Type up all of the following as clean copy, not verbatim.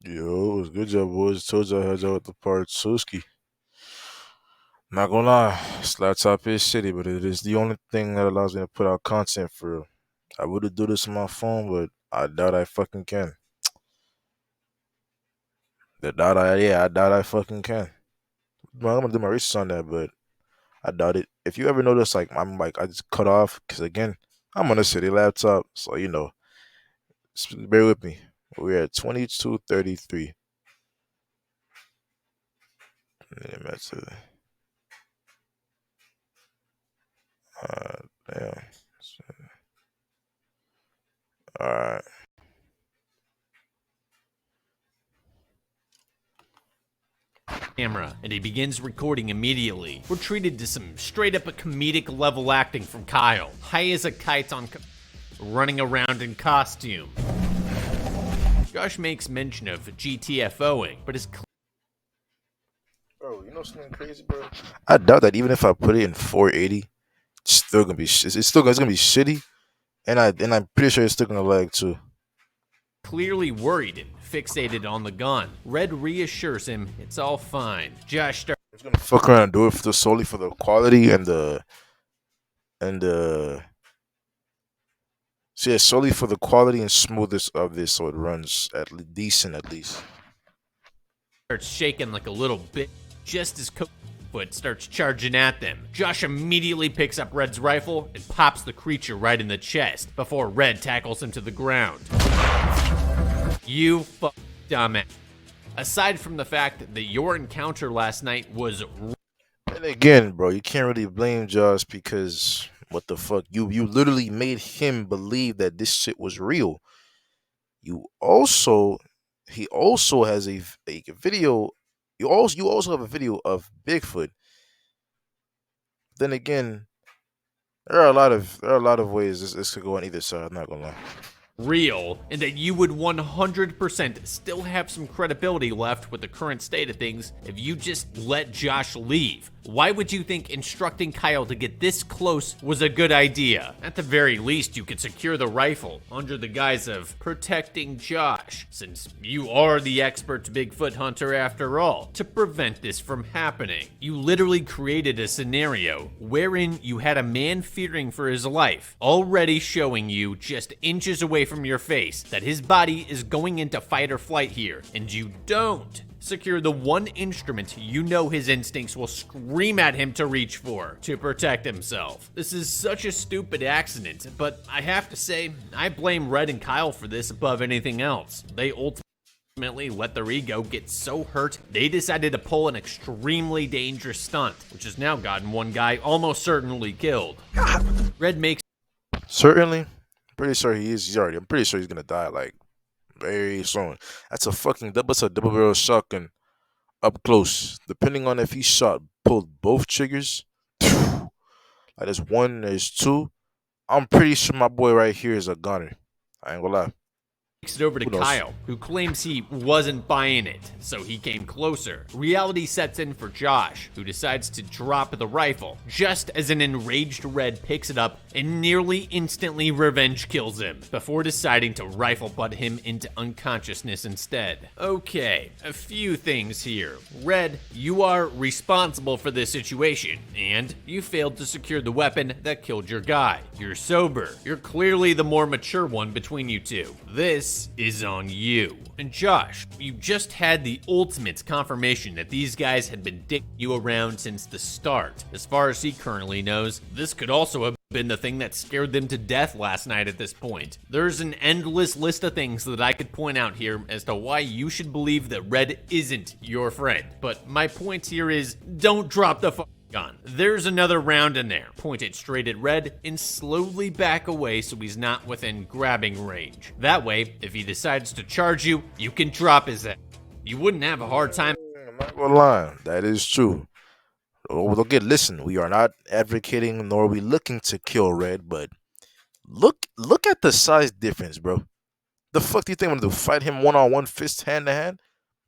Yo, it was good job, boys. Told y'all I had y'all with the part SASQUATCH. Not gonna lie, this laptop is shitty, but it is the only thing that allows me to put out content for real. I would do this on my phone, but I doubt I fucking can. I doubt I fucking can. Well, I'm gonna do my research on that, but I doubt it. If you ever notice, I just cut off, because again, I'm on a shitty laptop, so bear with me. We're at 22:33. Damn. Alright. Camera, and he begins recording immediately. We're treated to some straight up comedic level acting from Kyle. High as a kite running around in costume. Josh makes mention of GTFOing, but is Bro, you know something crazy, bro? I doubt that even if I put it in 480, it's still gonna be it's gonna be shitty, and I'm pretty sure it's still gonna lag too. clearly worried and fixated on the gun. Red reassures him it's all fine. Josh starts It's gonna fuck around and do it solely for the quality and the so yeah, solely for the quality and smoothness of this, so it runs decent at least. shaking like a little bit just as Foot starts charging at them. Josh immediately picks up Red's rifle and pops the creature right in the chest before Red tackles him to the ground. You dumbass. Aside from the fact that your encounter last night was And again, bro, you can't really blame Josh, because what the fuck? You literally made him believe that this shit was real. You also He also has a video. You also have a video of Bigfoot. Then again, there are a lot of ways this could go on either side. I'm not gonna lie. real, and that you would 100% still have some credibility left with the current state of things if you just let Josh leave. Why would you think instructing Kyle to get this close was a good idea? At the very least, you could secure the rifle under the guise of protecting Josh, since you are the expert Bigfoot hunter after all, to prevent this from happening. You literally created a scenario wherein you had a man fearing for his life, already showing you just inches away from your face that his body is going into fight or flight here, and you don't secure the one instrument you know his instincts will scream at him to reach for to protect himself. This is such a stupid accident, but I have to say, I blame Red and Kyle for this above anything else. They ultimately let their ego get so hurt, they decided to pull an extremely dangerous stunt, which has now gotten one guy almost certainly killed. Red makes Certainly, pretty sure he is. I'm pretty sure he's gonna die like very soon. That's a double barrel shotgun up close. Depending on if he pulled both triggers. Like there's one, there's two. I'm pretty sure my boy right here is a gunner. I ain't gonna lie. it over to Who knows? Kyle, who claims he wasn't buying it, so he came closer. Reality sets in for Josh, who decides to drop the rifle, just as an enraged Red picks it up and nearly instantly revenge kills him, before deciding to rifle butt him into unconsciousness instead. Okay, a few things here. Red, you are responsible for this situation, and you failed to secure the weapon that killed your guy. You're sober. You're clearly the more mature one between you two. This is on you. And Josh, you just had the ultimate confirmation that these guys had been dicking you around since the start. As far as he currently knows, this could also have been the thing that scared them to death last night at this point. There's an endless list of things that I could point out here as to why you should believe that Red isn't your friend. But my point here is, don't drop the gun. There's another round in there. Point it straight at Red and slowly back away so he's not within grabbing range. That way, if he decides to charge you, you can drop his head. You wouldn't have a hard time. I'm not gonna lie. That is true. Okay, listen, we are not advocating nor are we looking to kill Red, but look at the size difference, bro. The fuck do you think I'm gonna do? Fight him one on one, fist hand to hand?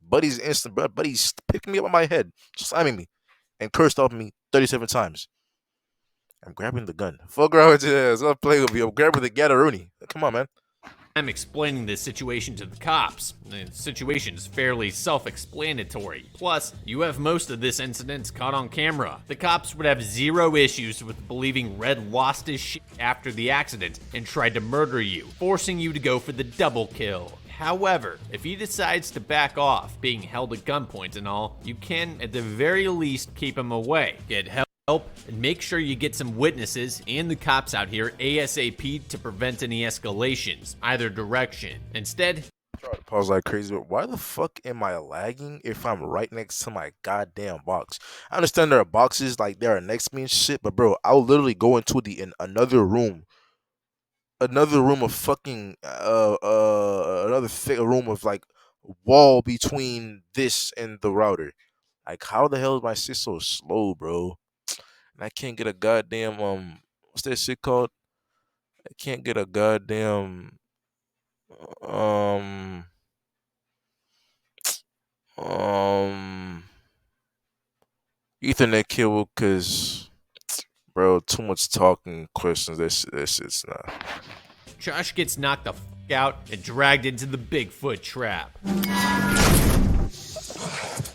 Buddy's instant, bro. Buddy's picking me up on my head, slamming me, and cursed off me 37 times. I'm grabbing the gun. Fuck around with your ass. I'm playing with you. I'm grabbing the Gatoroni. Come on, man. I'm explaining this situation to the cops. The situation's fairly self-explanatory. Plus, you have most of this incident caught on camera. The cops would have zero issues with believing Red lost his shit after the accident and tried to murder you, forcing you to go for the double kill. However, if he decides to back off, being held at gunpoint and all, you can at the very least keep him away. Get help and make sure you get some witnesses and the cops out here ASAP to prevent any escalations, either direction. Instead, Try to pause like crazy, but why the fuck am I lagging if I'm right next to my goddamn box? I understand there are boxes like there are next to me and shit, but bro, I'll literally go into the in another room of fucking another thick room of like wall between this and the router. Like how the hell is my shit so slow, bro? And I can't get a goddamn what's that shit called? I can't get a goddamn um um Ethernet cable because bro, too much talking questions. This shit's not. Josh gets knocked the fuck out and dragged into the Bigfoot trap.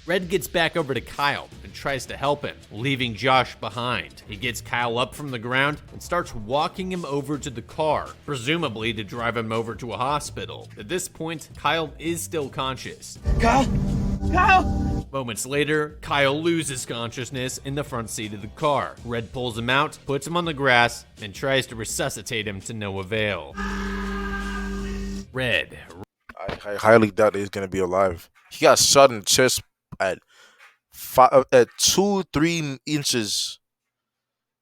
Red gets back over to Kyle and tries to help him, leaving Josh behind. He gets Kyle up from the ground and starts walking him over to the car, presumably to drive him over to a hospital. At this point, Kyle is still conscious. Kyle? Kyle? Moments later, Kyle loses consciousness in the front seat of the car. Red pulls him out, puts him on the grass, and tries to resuscitate him to no avail. Red. I highly doubt that he's gonna be alive. He got shot in the chest at at 2-3 inches.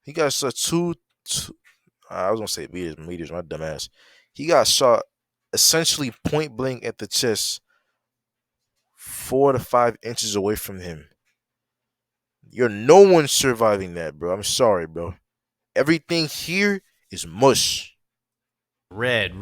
He got shot two I was gonna say meters, my dumbass. He got shot essentially point blank at the chest, 4 to 5 inches away from him. You're no one surviving that, bro. I'm sorry, bro. Everything here is mush. Red,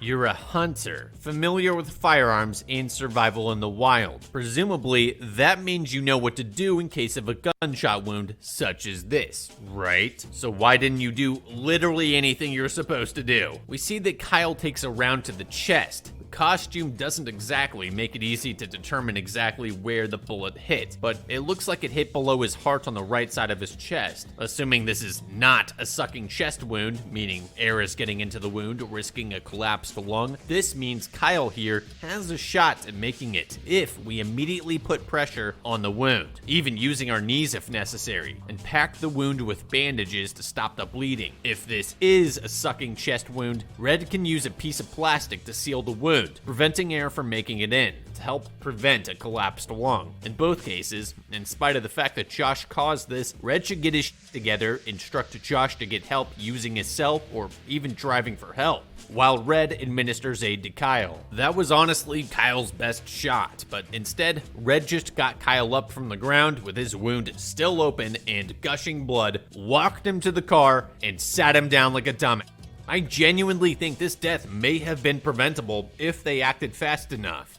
you're a hunter, familiar with firearms and survival in the wild. Presumably, that means you know what to do in case of a gunshot wound such as this, right? So why didn't you do literally anything you're supposed to do? We see that Kyle takes a round to the chest. The costume doesn't exactly make it easy to determine exactly where the bullet hit, but it looks like it hit below his heart on the right side of his chest. Assuming this is not a sucking chest wound, meaning air is getting into the wound, risking a collapsed lung, this means Kyle here has a shot at making it if we immediately put pressure on the wound, even using our knees if necessary, and pack the wound with bandages to stop the bleeding. If this is a sucking chest wound, Red can use a piece of plastic to seal the wound, preventing air from making it in, to help prevent a collapsed lung. In both cases, in spite of the fact that Josh caused this, Red should get his shit together, instruct Josh to get help using his cell, or even driving for help, while Red administers aid to Kyle. That was honestly Kyle's best shot, but instead, Red just got Kyle up from the ground with his wound still open and gushing blood, walked him to the car, and sat him down like a dumbass. I genuinely think this death may have been preventable if they acted fast enough.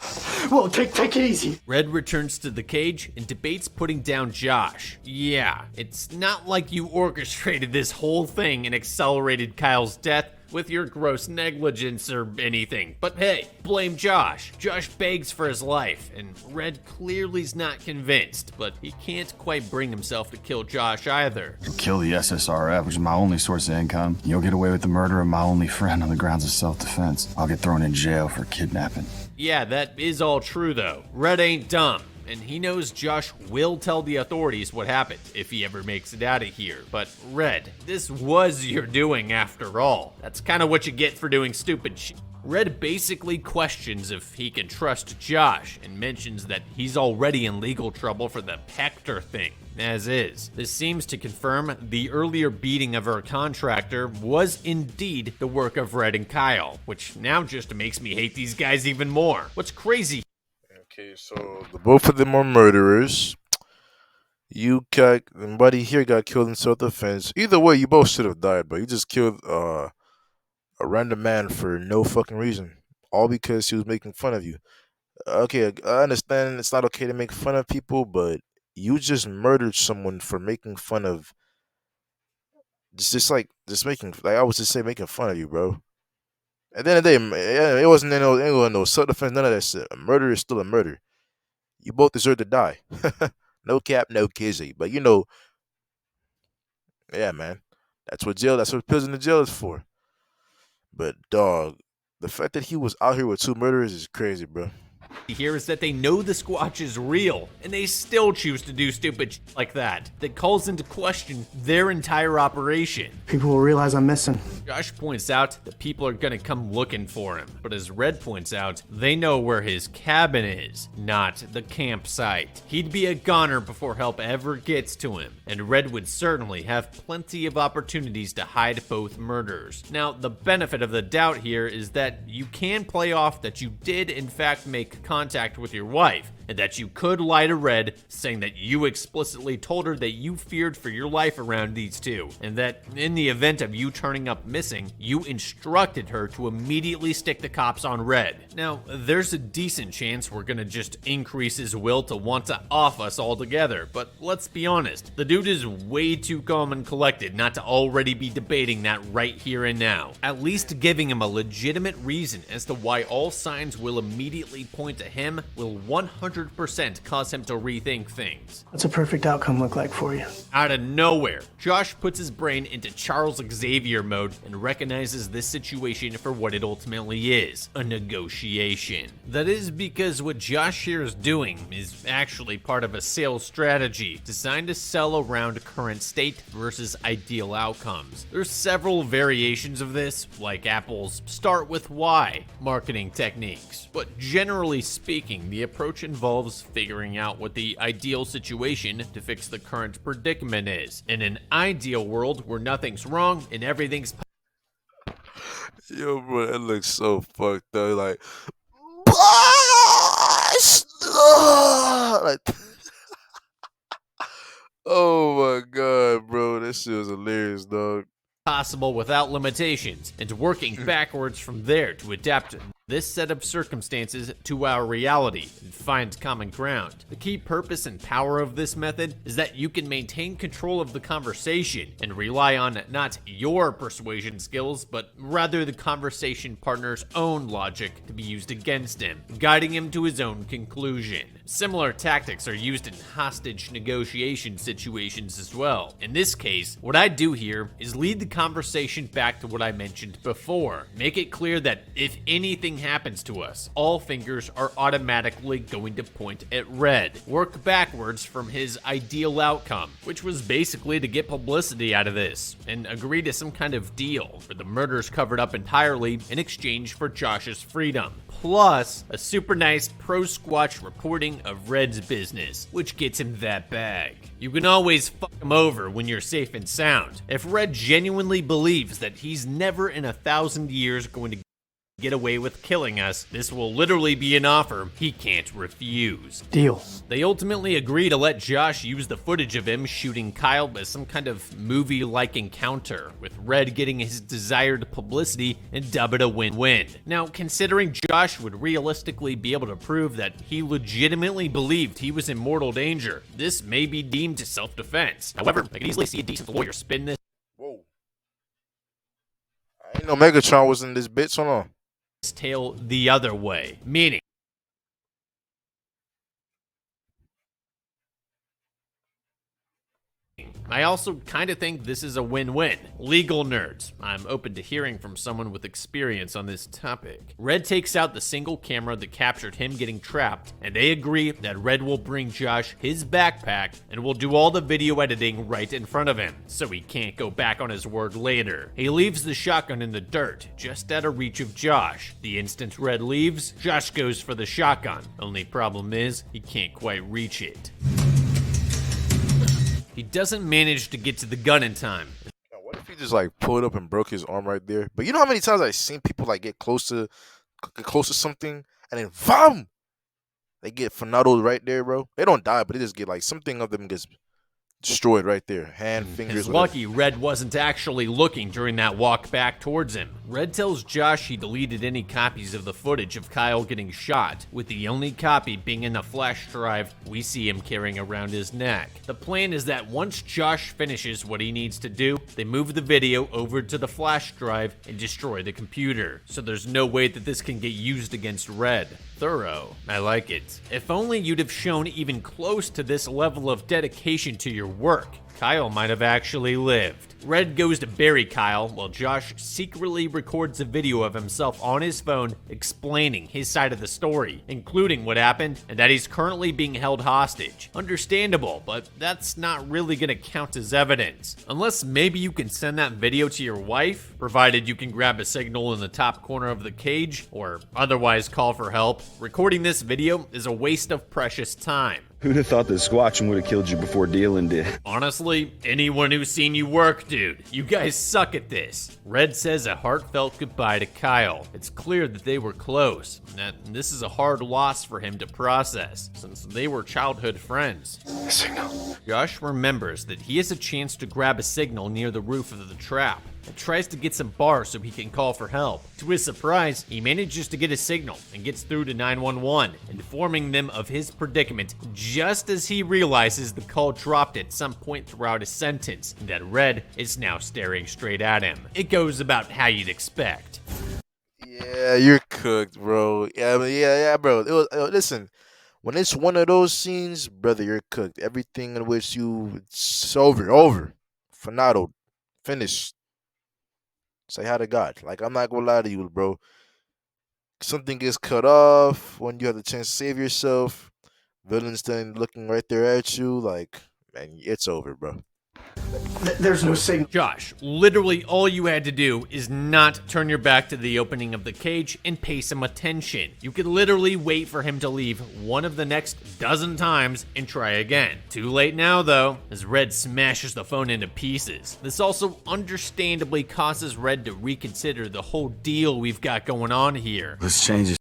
Whoa, take it easy. Red returns to the cage and debates putting down Josh. Yeah, it's not like you orchestrated this whole thing and accelerated Kyle's death with your gross negligence or anything. But hey, blame Josh. Josh begs for his life, and Red clearly's not convinced, but he can't quite bring himself to kill Josh either. Kill the SSRF, which is my only source of income. You'll get away with the murder of my only friend on the grounds of self-defense. I'll get thrown in jail for kidnapping. Yeah, that is all true though. Red ain't dumb, and he knows Josh will tell the authorities what happened if he ever makes it out of here. But Red, this was your doing after all. That's kind of what you get for doing stupid shit. Red basically questions if he can trust Josh and mentions that he's already in legal trouble for the Hector thing. As is. This seems to confirm the earlier beating of our contractor was indeed the work of Red and Kyle, which now just makes me hate these guys even more. What's crazy? Okay, so the both of them are murderers. And buddy here got killed in self-defense. Either way, you both should have died, but you just killed a random man for no fucking reason, all because he was making fun of you. Okay, I understand it's not okay to make fun of people, but you just murdered someone for making fun of just making, like I was just saying, making fun of you, bro. At the end of the day, it wasn't no self-defense, none of that shit. A murder is still a murder. You both deserve to die. No cap, no kizzy. But yeah, man. That's what prison and jail is for. But dog, the fact that he was out here with two murderers is crazy, bro. Here is that they know the Squatch is real, and they still choose to do stupid shit like that calls into question their entire operation. People will realize I'm missing. Josh points out that people are gonna come looking for him, but as Red points out, they know where his cabin is, not the campsite. He'd be a goner before help ever gets to him, and Red would certainly have plenty of opportunities to hide both murders. Now, the benefit of the doubt here is that you can play off that you did in fact make contact with your wife, and that you could lie to Red, saying that you explicitly told her that you feared for your life around these two, and that in the event of you turning up missing, you instructed her to immediately stick the cops on Red. Now, there's a decent chance we're gonna just increase his will to want to off us altogether, but let's be honest, the dude is way too calm and collected not to already be debating that right here and now. At least giving him a legitimate reason as to why all signs will immediately point to him will 100% cause him to rethink things. What's a perfect outcome look like for you? Out of nowhere, Josh puts his brain into Charles Xavier mode and recognizes this situation for what it ultimately is, a negotiation. That is because what Josh here is doing is actually part of a sales strategy designed to sell around current state versus ideal outcomes. There's several variations of this, like Apple's start with why marketing techniques, but generally speaking, the approach involves figuring out what the ideal situation to fix the current predicament is. In an ideal world where nothing's wrong and everything's Yo, bro, that looks so fucked up. Like, like, oh my god, bro, this shit was hilarious, dog. possible without limitations, and working backwards from there to adapt this set of circumstances to our reality and find common ground. The key purpose and power of this method is that you can maintain control of the conversation and rely on not your persuasion skills, but rather the conversation partner's own logic to be used against him, guiding him to his own conclusion. Similar tactics are used in hostage negotiation situations as well. In this case, what I do here is lead the conversation back to what I mentioned before. Make it clear that if anything happens to us, all fingers are automatically going to point at Red. Work backwards from his ideal outcome, which was basically to get publicity out of this, and agree to some kind of deal where the murders covered up entirely in exchange for Josh's freedom. Plus, a super nice pro-Squatch reporting of Red's business, which gets him that bag. You can always fuck him over when you're safe and sound. If Red genuinely believes that he's never in 1,000 years going to get away with killing us, this will literally be an offer he can't refuse. Deal. They ultimately agree to let Josh use the footage of him shooting Kyle as some kind of movie-like encounter, with Red getting his desired publicity and dub it a win-win. Now, considering Josh would realistically be able to prove that he legitimately believed he was in mortal danger, this may be deemed self-defense. However, I can easily see a decent lawyer spin this Whoa. I ain't know Megatron was in this bitch. Hold on. tale the other way, meaning I also kind of think this is a win-win. Legal nerds, I'm open to hearing from someone with experience on this topic. Red takes out the single camera that captured him getting trapped, and they agree that Red will bring Josh his backpack and will do all the video editing right in front of him, so he can't go back on his word later. He leaves the shotgun in the dirt, just out of reach of Josh. The instant Red leaves, Josh goes for the shotgun. Only problem is, he can't quite reach it. He doesn't manage to get to the gun in time. Now, what if he just like pulled up and broke his arm right there? But you know how many times I've seen people like get close to something and then VAM! They get finado right there, bro. They don't die, but they just get like something of them gets Destroyed right there. Hand, fingers. He's whatever. lucky Red wasn't actually looking during that walk back towards him. Red tells Josh he deleted any copies of the footage of Kyle getting shot, with the only copy being in the flash drive we see him carrying around his neck. The plan is that once Josh finishes what he needs to do, they move the video over to the flash drive and destroy the computer, so there's no way that this can get used against Red. Thorough. I like it. If only you'd have shown even close to this level of dedication to your work, Kyle might have actually lived. Red goes to bury Kyle while Josh secretly records a video of himself on his phone explaining his side of the story, including what happened and that he's currently being held hostage. Understandable, but that's not really gonna count as evidence. Unless maybe you can send that video to your wife, provided you can grab a signal in the top corner of the cage, or otherwise call for help. Recording this video is a waste of precious time. Who'd have thought that squatching would have killed you before dealing did? Honestly, anyone who's seen you work, dude, you guys suck at this. Red says a heartfelt goodbye to Kyle. It's clear that they were close, and that this is a hard loss for him to process, since they were childhood friends. Signal. Josh remembers that he has a chance to grab a signal near the roof of the trap, and tries to get some bars so he can call for help. To his surprise, he manages to get a signal and gets through to 911, informing them of his predicament just as he realizes the call dropped at some point throughout his sentence, and that Red is now staring straight at him. It goes about how you'd expect. Yeah, you're cooked, bro. Yeah, bro. Listen, when it's one of those scenes, brother, you're cooked. Everything in which it's over. Finado. Finished. Say hi to God. Like, I'm not gonna lie to you, bro. Something gets cut off when you have the chance to save yourself. Villain's then looking right there at you. Like, man, it's over, bro. There's no signal. Josh, literally all you had to do is not turn your back to the opening of the cage and pay some attention. You could literally wait for him to leave one of the next dozen times and try again. Too late now, though, as Red smashes the phone into pieces. This also understandably causes Red to reconsider the whole deal we've got going on here. Let's change it.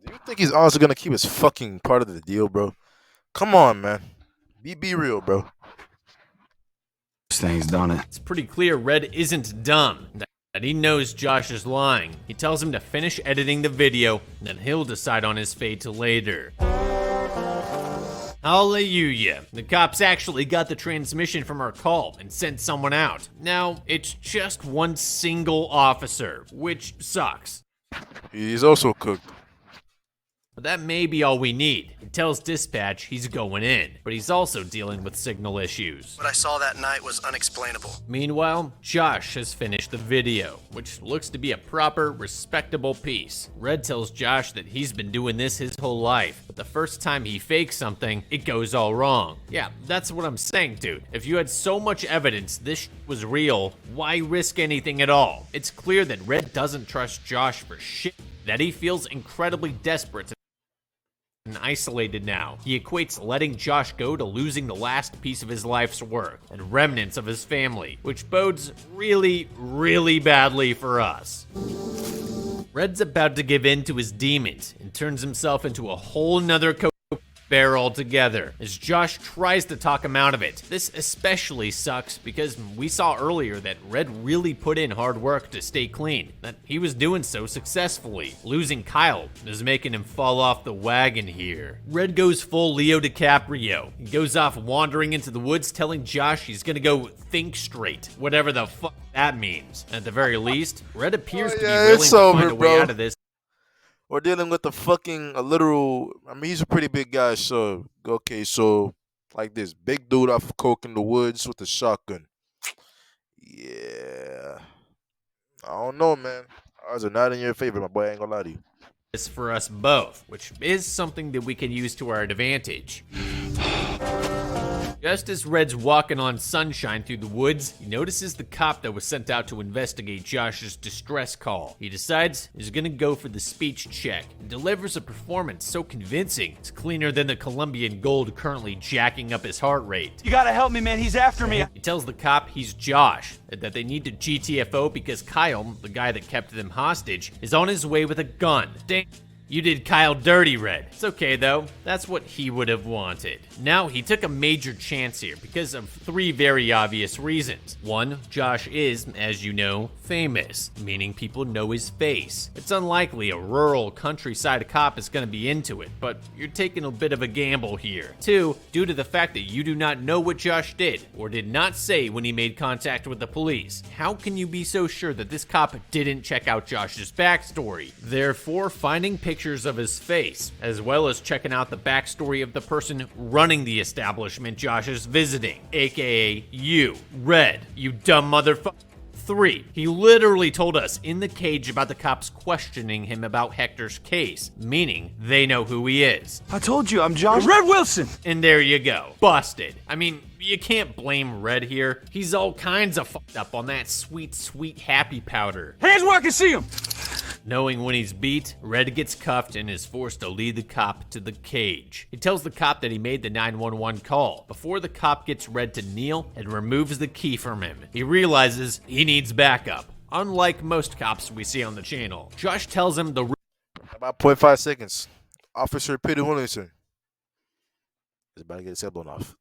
Do you think he's honestly gonna keep his fucking part of the deal, bro? Come on, man. Be real, bro. This thing's done it. It's pretty clear Red isn't dumb, that he knows Josh is lying. He tells him to finish editing the video, and then he'll decide on his fate later. Hallelujah. The cops actually got the transmission from our call and sent someone out. Now, it's just one single officer, which sucks. He's also cooked. But that may be all we need. He tells dispatch he's going in, but he's also dealing with signal issues. What I saw that night was unexplainable. Meanwhile, Josh has finished the video, which looks to be a proper, respectable piece. Red tells Josh that he's been doing this his whole life, but the first time he fakes something, it goes all wrong. Yeah, that's what I'm saying, dude. If you had so much evidence this was real, why risk anything at all? It's clear that Red doesn't trust Josh for shit, that he feels incredibly desperate and isolated now. He equates letting Josh go to losing the last piece of his life's work and remnants of his family, which bodes really, really badly for us. Red's about to give in to his demons and turns himself into a whole nother bear altogether as Josh tries to talk him out of it. This especially sucks because we saw earlier that Red really put in hard work to stay clean, that he was doing so successfully. Losing Kyle is making him fall off the wagon here. Red goes full Leo DiCaprio. He goes off wandering into the woods telling Josh he's gonna go think straight, whatever the fuck that means. At the very least, Red appears to be willing to find a way out of this. We're dealing with a literal. I mean, he's a pretty big guy, so okay, so like this big dude off of coke in the woods with a shotgun. Yeah, I don't know, man. Odds are not in your favor, my boy. I ain't gonna lie to you. This for us both, which is something that we can use to our advantage. Just as Red's walking on sunshine through the woods, he notices the cop that was sent out to investigate Josh's distress call. He decides he's gonna go for the speech check and delivers a performance so convincing it's cleaner than the Colombian gold currently jacking up his heart rate. You gotta help me, man. He's after me. He tells the cop he's Josh, and that they need to GTFO because Kyle, the guy that kept them hostage, is on his way with a gun. Dang. You did Kyle dirty, Red. It's okay though, that's what he would have wanted. Now, he took a major chance here because of 3 very obvious reasons. 1, Josh is, as you know, famous, meaning people know his face. It's unlikely a rural countryside cop is gonna be into it, but you're taking a bit of a gamble here. 2, due to the fact that you do not know what Josh did or did not say when he made contact with the police. How can you be so sure that this cop didn't check out Josh's backstory? Therefore, finding pictures of his face, as well as checking out the backstory of the person running the establishment Josh is visiting, aka you, Red, you dumb motherfucker. 3, he literally told us in the cage about the cops questioning him about Hector's case, meaning they know who he is. I told you, I'm Josh. Red Wilson! And there you go. Busted. I mean, you can't blame Red here. He's all kinds of fucked up on that sweet, sweet happy powder. Hands where I can see him! Knowing when he's beat, Red gets cuffed and is forced to lead the cop to the cage. He tells the cop that he made the 911 call before the cop gets Red to kneel and removes the key from him. He realizes he needs backup, unlike most cops we see on the channel. Josh tells him the About 0.5 seconds. Officer Peter Williamson is about to get his head blown off.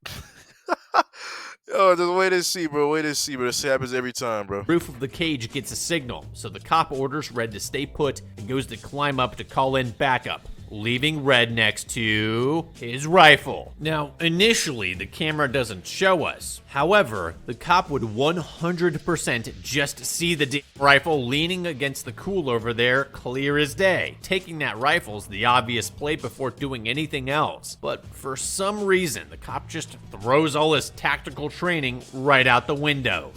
Yo, just wait and see, bro. Wait and see, bro. This happens every time, bro. roof of the cage gets a signal, so the cop orders Red to stay put and goes to climb up to call in backup, leaving Red next to his rifle. Now, initially, the camera doesn't show us. However, the cop would 100% just see the rifle leaning against the cool over there clear as day. Taking that rifle's the obvious play before doing anything else. But for some reason, the cop just throws all his tactical training right out the window.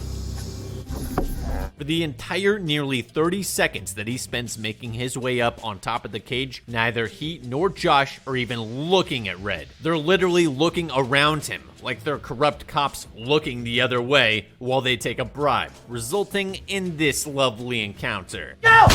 For the entire nearly 30 seconds that he spends making his way up on top of the cage, neither he nor Josh are even looking at Red. They're literally looking around him, like they're corrupt cops looking the other way while they take a bribe, resulting in this lovely encounter. No!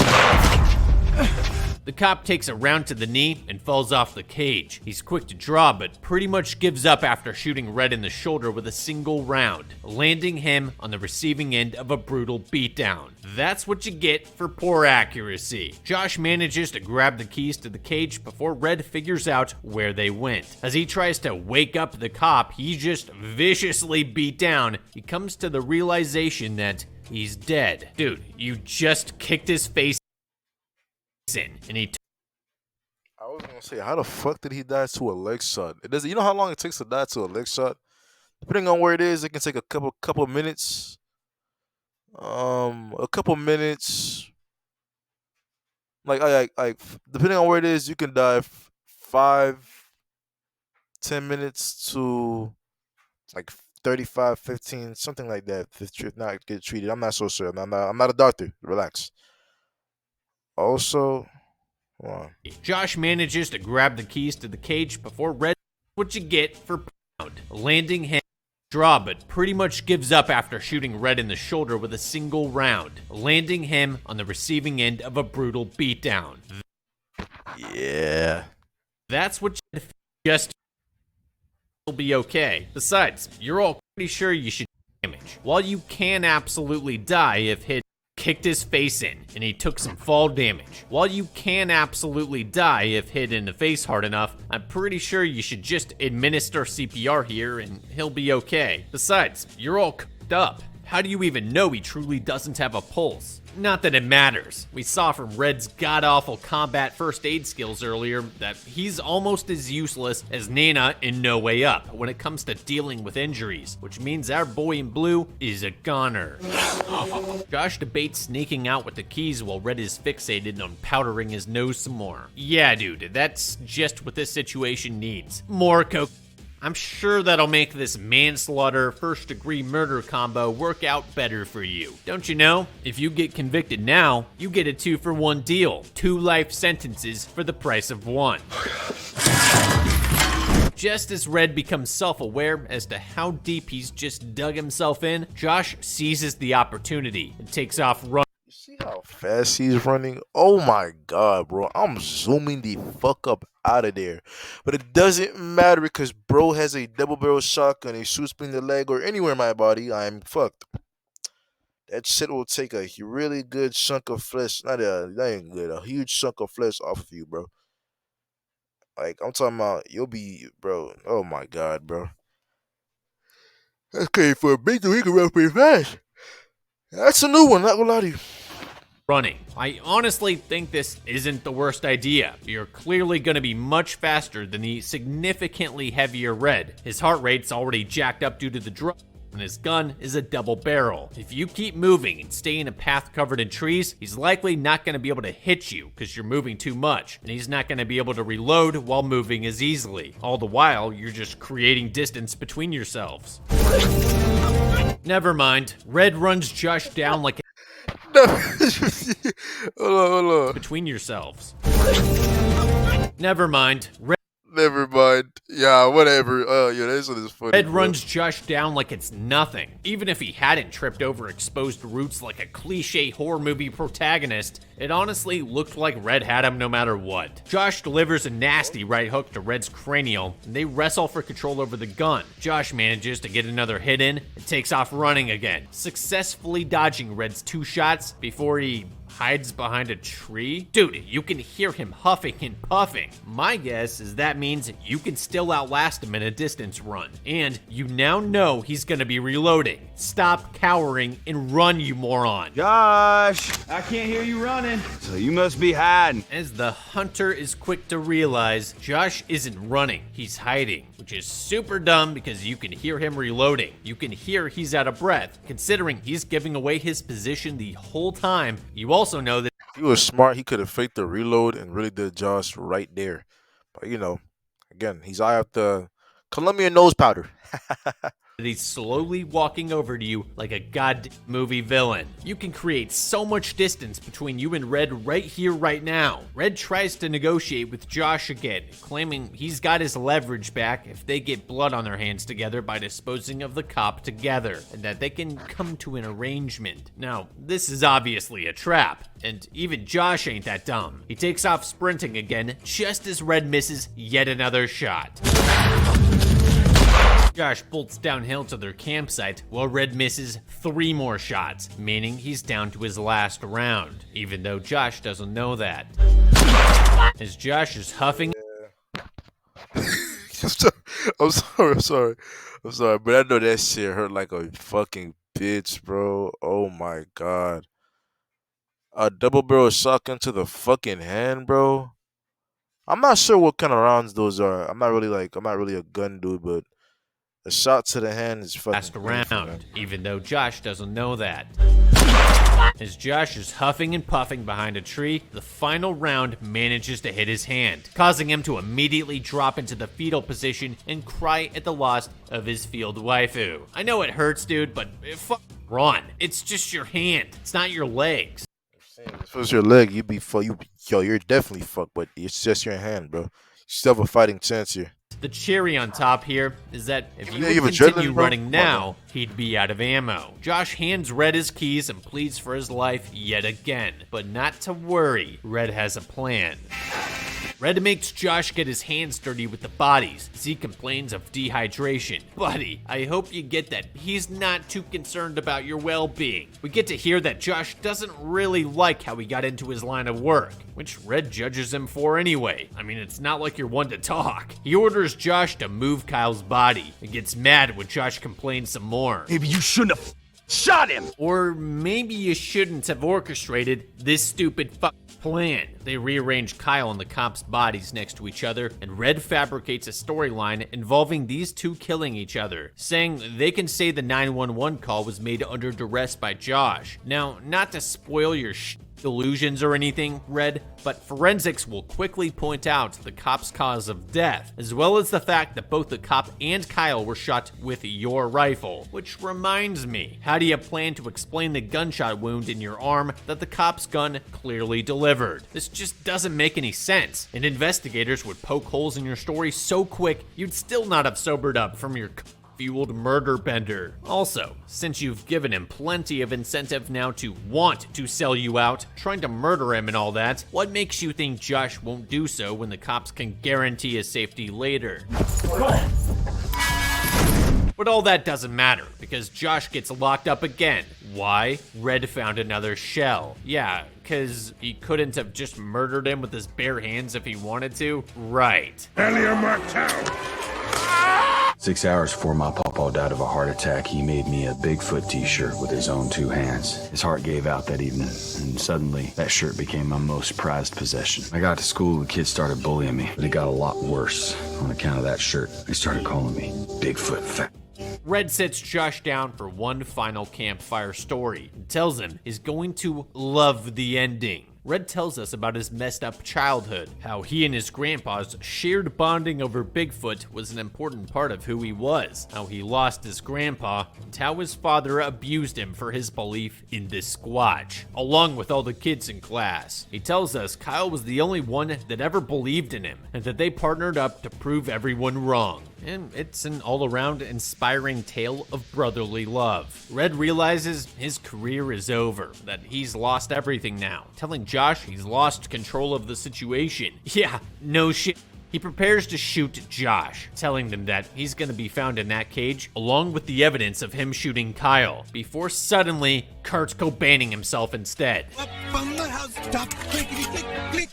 The cop takes a round to the knee and falls off the cage. He's quick to draw, but pretty much gives up after shooting Red in the shoulder with a single round, landing him on the receiving end of a brutal beatdown. That's what you get for poor accuracy. Josh manages to grab the keys to the cage before Red figures out where they went. As he tries to wake up the cop he just viciously beat down, he comes to the realization that he's dead. Dude, you just kicked his face in, and I was gonna say, how the fuck did he die to a leg shot? It doesn't. You know how long it takes to die to a leg shot? Depending on where it is, it can take a couple minutes. A couple minutes. Like depending on where it is, you can die 5-10 minutes to like 35, 15, something like that. If not get treated, I'm not so sure. I'm not a doctor. Relax. Also, hold on. Josh manages to grab the keys to the cage before Red, what you get for pound, landing him draw, but pretty much gives up after shooting Red in the shoulder with a single round, landing him on the receiving end of a brutal beatdown. Yeah. That's what you just will be okay. Besides, you're all pretty sure you should damage. While you can absolutely die if hit kicked his face in, and he took some fall damage. While you can absolutely die if hit in the face hard enough, I'm pretty sure you should just administer CPR here and he'll be okay. Besides, you're all cooked up. How do you even know he truly doesn't have a pulse? Not that it matters. We saw from Red's god-awful combat first aid skills earlier that he's almost as useless as Nana in No Way Up when it comes to dealing with injuries, which means our boy in blue is a goner. Josh debates sneaking out with the keys while Red is fixated on powdering his nose some more. Yeah, dude, that's just what this situation needs. More coke. I'm sure that'll make this manslaughter, first-degree murder combo work out better for you. Don't you know? If you get convicted now, you get a 2-for-1 deal. 2 life sentences for the price of 1. Just as Red becomes self-aware as to how deep he's just dug himself in, Josh seizes the opportunity and takes off running. You see how fast he's running? Oh my god, bro. I'm zooming the fuck up out of there. But it doesn't matter because bro has a double barrel shotgun, he shoots me in the leg or anywhere in my body, I'm fucked. That shit will take a really good chunk of flesh. Not even good, a huge chunk of flesh off of you, bro. Like I'm talking about, you'll be, bro. Oh my god, bro. That's crazy for a big dude. He can run pretty fast. That's a new one. Not gonna lie to you. Running. I honestly think this isn't the worst idea. You're clearly going to be much faster than the significantly heavier Red. His heart rate's already jacked up due to the drug, and his gun is a double barrel. If you keep moving and stay in a path covered in trees, he's likely not going to be able to hit you because you're moving too much, and he's not going to be able to reload while moving as easily. All the while, you're just creating distance between yourselves. Never mind. Red runs Josh down like No. Hold on. between yourselves. Never mind. Never mind. Yeah, whatever. Yeah, this one is funny. Red bro. runs Josh down like it's nothing. Even if he hadn't tripped over exposed roots like a cliche horror movie protagonist, it honestly looked like Red had him no matter what. Josh delivers a nasty right hook to Red's cranial, and they wrestle for control over the gun. Josh manages to get another hit in and takes off running again, successfully dodging Red's 2 shots before he hides behind a tree? Dude, you can hear him huffing and puffing. My guess is that means you can still outlast him in a distance run. And you now know he's gonna be reloading. Stop cowering and run, you moron. Josh, I can't hear you running. So you must be hiding. As the hunter is quick to realize, Josh isn't running, he's hiding, which is super dumb because you can hear him reloading. You can hear he's out of breath. Considering he's giving away his position the whole time, you also know that If he was smart, he could have faked the reload and really did Josh right there. But you know, again, he's eye out the Colombian nose powder. he's slowly walking over to you like a goddamn movie villain. You can create so much distance between you and Red right here, right now. Red tries to negotiate with Josh again, claiming he's got his leverage back if they get blood on their hands together by disposing of the cop together, and that they can come to an arrangement. Now, this is obviously a trap, and even Josh ain't that dumb. He takes off sprinting again, just as Red misses yet another shot. Josh bolts downhill to their campsite while Red misses 3 more shots, meaning he's down to his last round, even though Josh doesn't know that. As Josh is huffing, I'm sorry, but I know that shit hurt like a fucking bitch, bro. Oh my god. A double barrel shotgun to the fucking hand, bro. I'm not sure what kind of rounds those are. I'm not really a gun dude, but a shot to the hand is fucking last painful, man. round, even though Josh doesn't know that. As Josh is huffing and puffing behind a tree, the final round manages to hit his hand, causing him to immediately drop into the fetal position and cry at the loss of his field waifu. I know it hurts, dude, but run. It's just your hand. It's not your legs. If it was your leg, you'd be you're definitely fucked, but it's just your hand, bro. You still have a fighting chance here. The cherry on top here is that if you Yeah, would you have continue adrenaline, bro? running Come on, now, he'd be out of ammo. Josh hands Red his keys and pleads for his life yet again. But not to worry, Red has a plan. Red makes Josh get his hands dirty with the bodies as he complains of dehydration. Buddy, I hope you get that he's not too concerned about your well-being. We get to hear that Josh doesn't really like how he got into his line of work, which Red judges him for anyway. I mean, it's not like you're one to talk. He orders Josh to move Kyle's body and gets mad when Josh complains some more. Maybe you shouldn't have shot him. Or maybe you shouldn't have orchestrated this stupid plan. They rearrange Kyle and the cops' bodies next to each other, and Red fabricates a storyline involving these two killing each other, saying they can say the 911 call was made under duress by Josh. Now, not to spoil your illusions or anything, Red, but forensics will quickly point out the cop's cause of death, as well as the fact that both the cop and Kyle were shot with your rifle. Which reminds me, how do you plan to explain the gunshot wound in your arm that the cop's gun clearly delivered? This just doesn't make any sense, and investigators would poke holes in your story so quick you'd still not have sobered up from your fueled murder bender. Also, since you've given him plenty of incentive now to want to sell you out, trying to murder him and all that, what makes you think Josh won't do so when the cops can guarantee his safety later? But all that doesn't matter, because Josh gets locked up again, Why? Red found another shell. Yeah, because he couldn't have just murdered him with his bare hands if he wanted to. Right. 6 hours before my pawpaw died of a heart attack, he made me a Bigfoot t-shirt with his own 2 hands. His heart gave out that evening, and suddenly that shirt became my most prized possession. I got to school, the kids started bullying me, but it got a lot worse on account of that shirt. They started calling me Bigfoot Fat. Red sits Josh down for one final campfire story and tells him he's going to love the ending. Red tells us about his messed up childhood, how he and his grandpa's shared bonding over Bigfoot was an important part of who he was, how he lost his grandpa, and how his father abused him for his belief in the Squatch, along with all the kids in class. He tells us Kyle was the only one that ever believed in him, and that they partnered up to prove everyone wrong. And it's an all-around inspiring tale of brotherly love. Red realizes his career is over, that he's lost everything now, telling Josh he's lost control of the situation. Yeah, no shit. He prepares to shoot Josh, telling them that he's gonna be found in that cage along with the evidence of him shooting Kyle, before suddenly Kurt Cobaining himself instead.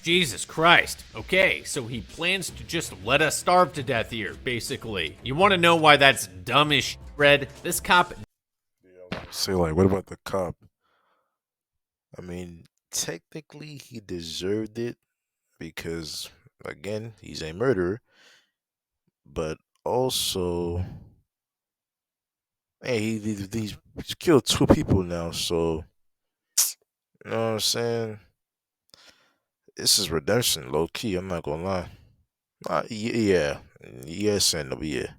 Jesus Christ. Okay, so he plans to just let us starve to death here, basically. You wanna know why that's dumb as shit, Red? This cop... Say, like, what about the cop? I mean, technically, he deserved it because, again, he's a murderer. But also, hey, he's killed 2 people now, so, you know what I'm saying? This is redemption, low key. I'm not gonna lie. Yeah, yes and no, yeah.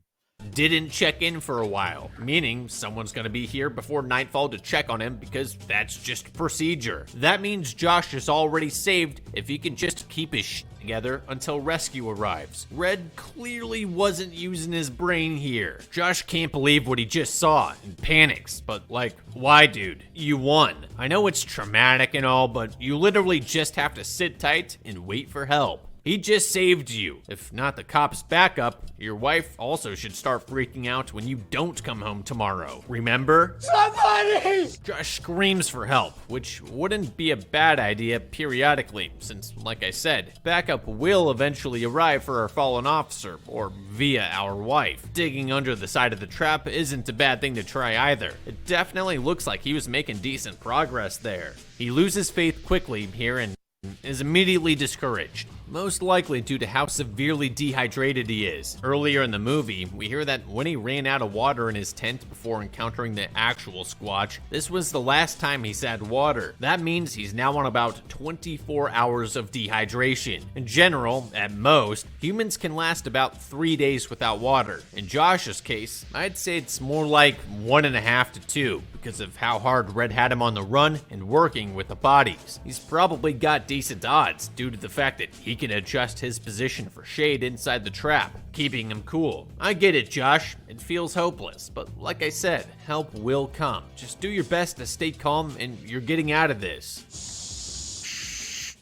didn't check in for a while, meaning someone's gonna be here before nightfall to check on him because that's just procedure. That means Josh is already saved if he can just keep his shit together until rescue arrives. Red clearly wasn't using his brain here. Josh can't believe what he just saw and panics, but like, why dude? You won. I know it's traumatic and all, but you literally just have to sit tight and wait for help. He just saved you. If not the cops' backup, your wife also should start freaking out when you don't come home tomorrow. Remember? Somebody! Josh screams for help, which wouldn't be a bad idea periodically, since, like I said, backup will eventually arrive for our fallen officer, or via our wife. Digging under the side of the trap isn't a bad thing to try either. It definitely looks like he was making decent progress there. He loses faith quickly here and is immediately discouraged, most likely due to how severely dehydrated he is. Earlier in the movie, we hear that when he ran out of water in his tent before encountering the actual Squatch, this was the last time he's had water. That means he's now on about 24 hours of dehydration. In general, at most, humans can last about 3 days without water. In Josh's case, I'd say it's more like 1.5 to 2, because of how hard Red had him on the run and working with the bodies. He's probably got decent odds due to the fact that he can adjust his position for shade inside the trap, keeping him cool. I get it, Josh. It feels hopeless, but like I said, help will come. Just do your best to stay calm and you're getting out of this.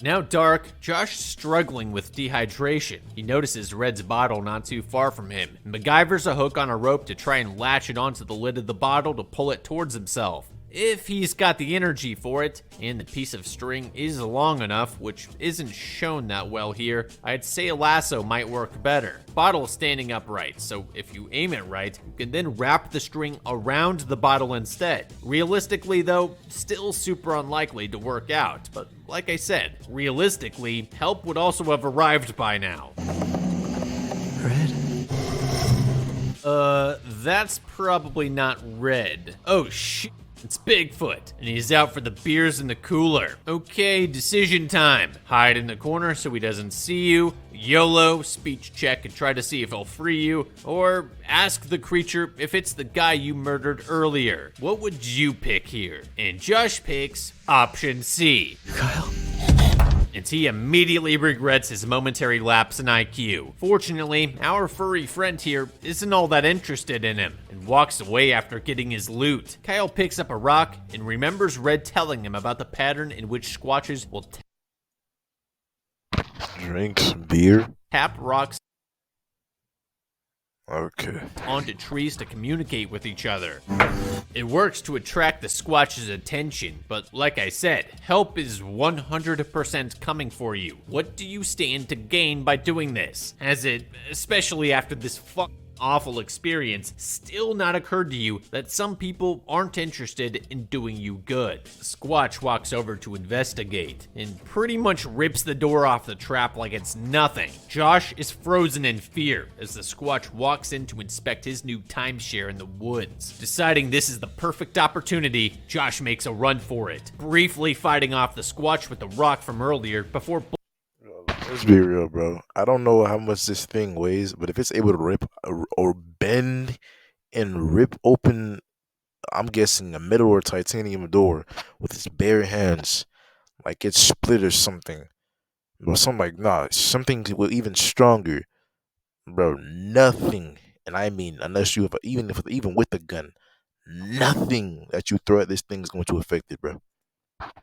Now dark, Josh struggling with dehydration. He notices Red's bottle not too far from him, and MacGyver's a hook on a rope to try and latch it onto the lid of the bottle to pull it towards himself. If he's got the energy for it, and the piece of string is long enough, which isn't shown that well here, I'd say a lasso might work better. Bottle's standing upright, so if you aim it right, you can then wrap the string around the bottle instead. Realistically though, still super unlikely to work out, but like I said, realistically, help would also have arrived by now. Red? That's probably not Red. Oh shit. It's Bigfoot, and he's out for the beers in the cooler. Okay, decision time. Hide in the corner so he doesn't see you. YOLO, speech check and try to see if he'll free you. Or ask the creature if it's the guy you murdered earlier. What would you pick here? And Josh picks option C. Kyle? And he immediately regrets his momentary lapse in IQ. Fortunately, our furry friend here isn't all that interested in him and walks away after getting his loot. Kyle picks up a rock and remembers Red telling him about the pattern in which Squatches will Drink some beer. tap rocks Okay. onto trees to communicate with each other. It works to attract the Squatch's attention, but like I said, help is 100% coming for you. What do you stand to gain by doing this? Has it, especially after this awful experience, still not occurred to you that some people aren't interested in doing you good? Squatch walks over to investigate and pretty much rips the door off the trap like it's nothing. Josh is frozen in fear as the Squatch walks in to inspect his new timeshare in the woods. Deciding this is the perfect opportunity, Josh makes a run for it, briefly fighting off the Squatch with the rock from earlier before Let's be real, bro. I don't know how much this thing weighs, but if it's able to rip or bend and rip open, I'm guessing a metal or titanium door with its bare hands, like it's split or something, or something like nah, something even stronger, bro. Nothing, and I mean, unless you have even with a gun, nothing that you throw at this thing is going to affect it, bro.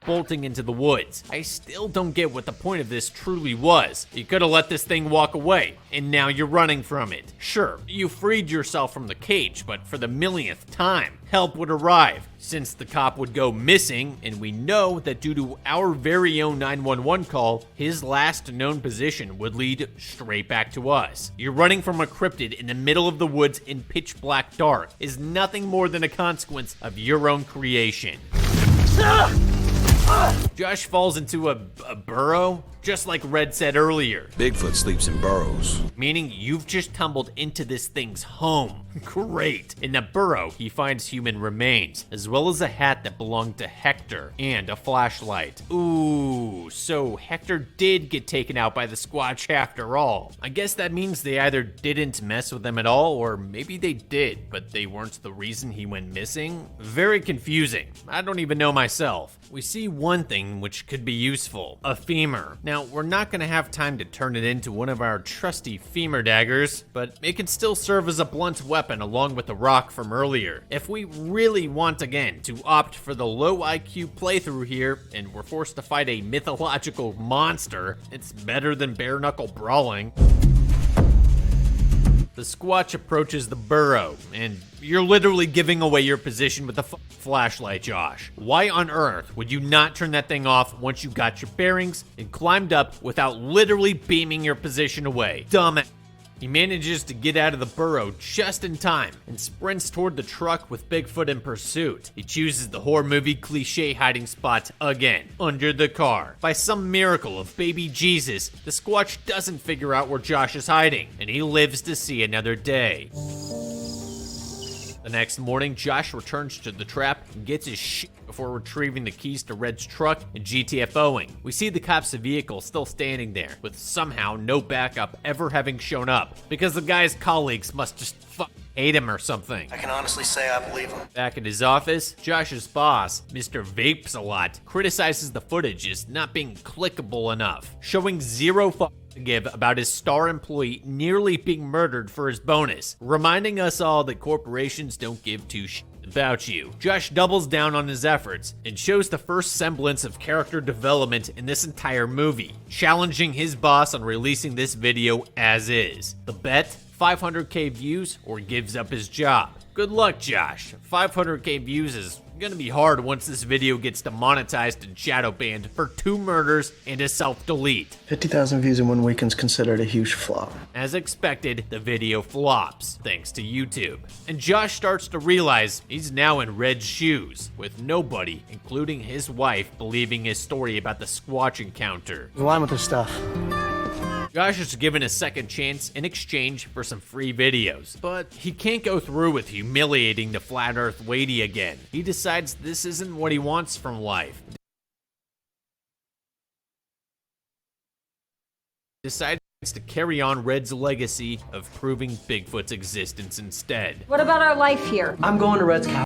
bolting into the woods. I still don't get what the point of this truly was. You could have let this thing walk away, and now you're running from it. Sure, you freed yourself from the cage, but for the millionth time, help would arrive, since the cop would go missing, and we know that due to our very own 911 call, his last known position would lead straight back to us. You're running from a cryptid in the middle of the woods in pitch black dark is nothing more than a consequence of your own creation. Josh falls into a burrow, just like Red said earlier. Bigfoot sleeps in burrows. Meaning you've just tumbled into this thing's home. Great. In the burrow, he finds human remains, as well as a hat that belonged to Hector, and a flashlight. Ooh, so Hector did get taken out by the Squatch after all. I guess that means they either didn't mess with him at all, or maybe they did, but they weren't the reason he went missing? Very confusing. I don't even know myself. We see one thing which could be useful, a femur. Now, we're not gonna have time to turn it into one of our trusty femur daggers, but it can still serve as a blunt weapon along with the rock from earlier. If we really want again to opt for the low IQ playthrough here, and we're forced to fight a mythological monster, it's better than bare knuckle brawling. The Squatch approaches the burrow, and you're literally giving away your position with the flashlight, Josh. Why on earth would you not turn that thing off once you got your bearings and climbed up without literally beaming your position away? Dumb. He manages to get out of the burrow just in time and sprints toward the truck with Bigfoot in pursuit. He chooses the horror movie cliche hiding spot again, under the car. By some miracle of baby Jesus, the Squatch doesn't figure out where Josh is hiding, and he lives to see another day. The next morning, Josh returns to the trap and gets his shit before retrieving the keys to Red's truck and GTFOing. We see the cop's vehicle still standing there, with somehow no backup ever having shown up, because the guy's colleagues must just hate him or something. I can honestly say I believe him. Back at his office, Josh's boss, Mr. Vapes-A-Lot, criticizes the footage as not being clickable enough, showing zero to give about his star employee nearly being murdered for his bonus, reminding us all that corporations don't give two shits about you. Josh doubles down on his efforts and shows the first semblance of character development in this entire movie, challenging his boss on releasing this video as is. The bet? 500k views or gives up his job. Good luck, Josh. 500k views is gonna be hard once this video gets demonetized and shadow banned for 2 murders and a self-delete. 50,000 views in 1 week is considered a huge flop. As expected, the video flops, thanks to YouTube. And Josh starts to realize he's now in Red's shoes, with nobody, including his wife, believing his story about the Squatch encounter. There's a line with this stuff. Josh is given a second chance in exchange for some free videos, but he can't go through with humiliating the Flat Earth lady again. He decides this isn't what he wants from life. Decides to carry on Red's legacy of proving Bigfoot's existence instead. What about our life here? I'm going to Red's cabin.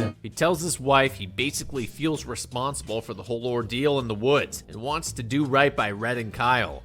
him. He tells his wife he basically feels responsible for the whole ordeal in the woods and wants to do right by Red and Kyle.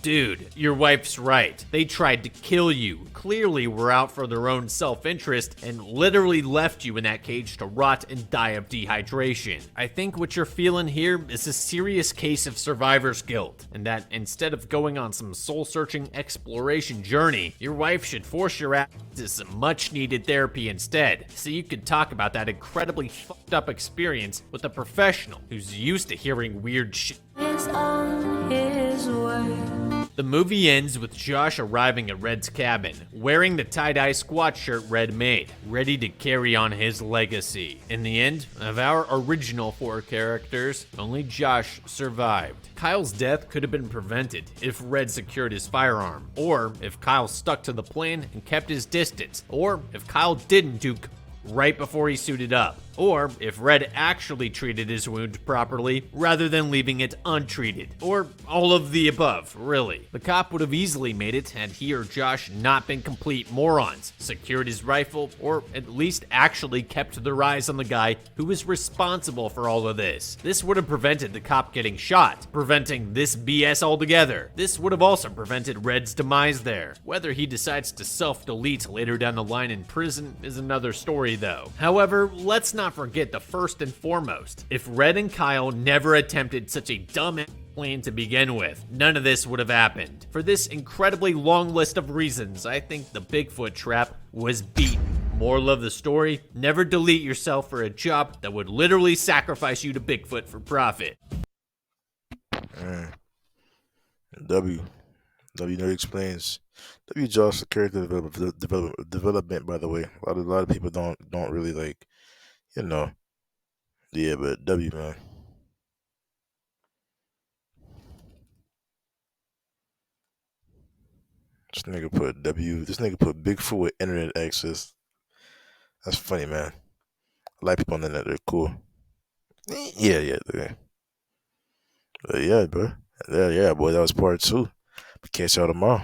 Dude, your wife's right. They tried to kill you, clearly were out for their own self-interest, and literally left you in that cage to rot and die of dehydration. I think what you're feeling here is a serious case of survivor's guilt, and that instead of going on some soul-searching exploration journey, your wife should force your ass to some much-needed therapy instead, so you can talk about that incredibly fucked up experience with a professional who's used to hearing weird shit. The movie ends with Josh arriving at Red's cabin, wearing the tie-dye squat shirt Red made, ready to carry on his legacy. In the end, of our original 4 characters, only Josh survived. Kyle's death could have been prevented if Red secured his firearm, or if Kyle stuck to the plan and kept his distance, or if Kyle didn't do right before he suited up, or if Red actually treated his wound properly rather than leaving it untreated, or all of the above, really. The cop would have easily made it had he or Josh not been complete morons, secured his rifle, or at least actually kept their eyes on the guy who was responsible for all of this. This would have prevented the cop getting shot, preventing this BS altogether. This would have also prevented Red's demise there. Whether he decides to self-delete later down the line in prison is another story though. However, let's not forget the first and foremost. If Red and Kyle never attempted such a dumb plan to begin with, none of this would have happened. For this incredibly long list of reasons, I think the Bigfoot trap was beaten. Moral of the story, never delete yourself for a job that would literally sacrifice you to Bigfoot for profit. W never explains. W Josh the character development, by the way. A lot of people don't really like, you know. Yeah, but W, man. This nigga put W. This nigga put Bigfoot with internet access. That's funny, man. A lot of people on the internet, they're cool. Yeah. But yeah, bro. Yeah, boy. That was part 2. We catch y'all tomorrow.